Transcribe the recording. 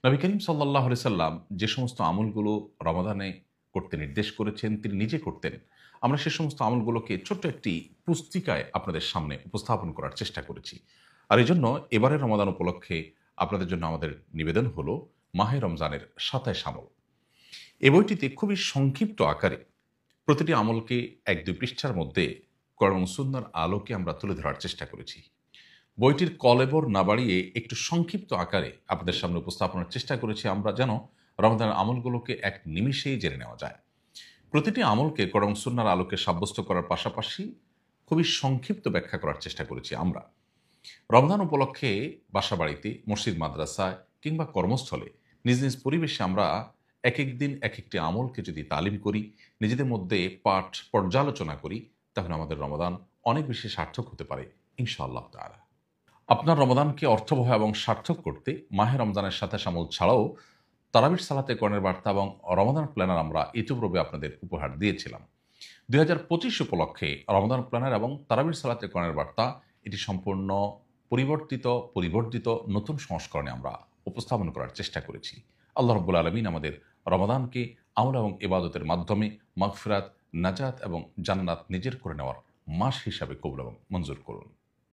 নবী করিম সাল্লাল্লাহু আলাইহি সাল্লাম যে সমস্ত আমলগুলো রমাদানে করতে নির্দেশ করেছেন, তিনি নিজে করতেন। আমরা সে সমস্ত আমলগুলোকে ছোট্ট একটি পুস্তিকায় আপনাদের সামনে উপস্থাপন করার চেষ্টা করেছি। আর এজন্য এবারের রমাদান উপলক্ষে আপনাদের জন্য আমাদের নিবেদন হলো মাহে রমজানের ২৭ আমল। এ বইটিতে খুবই সংক্ষিপ্ত আকারে প্রতিটি আমলকে ১-২ পৃষ্ঠার মধ্যে কোরআন এবং সুন্নাহর আলোকে আমরা তুলে ধরার চেষ্টা করেছি। বইটির কলেবর না বাড়িয়ে একটু সংক্ষিপ্ত আকারে আপনাদের সামনে উপস্থাপনের চেষ্টা করেছি আমরা, যেন রমাদানের আমলগুলোকে এক নিমিষেই জেনে নেওয়া যায়। প্রতিটি আমলকে কোরআন এবং সুন্নাহর আলোকে সাব্যস্ত করার পাশাপাশি খুবই সংক্ষিপ্ত ব্যাখ্যা করার চেষ্টা করেছি আমরা। রমজান উপলক্ষে বাসাবাড়িতে, মসজিদ মাদ্রাসায় কিংবা কর্মস্থলে নিজ নিজ পরিবেশে আমরা একেক দিন একেকটি আমলকে যদি তালিম করি, নিজেদের মধ্যে পাঠ পর্যালোচনা করি, তাহলে আমাদের রমাদান অনেক বেশি সার্থক হতে পারে ইনশাআল্লাহ তাআলা। আপনার রমাদানকে অর্থবহ এবং সার্থক করতে মাহে রমজানের সাথে আমল ছাড়াও তারাবির সালাতে কোরআনের বার্তা এবং রমাদান প্ল্যানার আমরা ইতিপূর্বে আপনাদের উপহার দিয়েছিলাম। ২০২৫ উপলক্ষে রমাদান প্ল্যানার এবং তারাবির সালাতে কোরআনের বার্তা এটি সম্পূর্ণ পরিবর্তিত নতুন সংস্করণে আমরা উপস্থাপন করার চেষ্টা করেছি। আল্লাহ রাব্বুল আলামিন আমাদের রমাদানকে আমল এবং ইবাদতের মাধ্যমে মাগফিরাত, নাজাত এবং জান্নাত নিজের করে নেওয়ার মাস হিসাবে কবুল এবং মঞ্জুর করুন।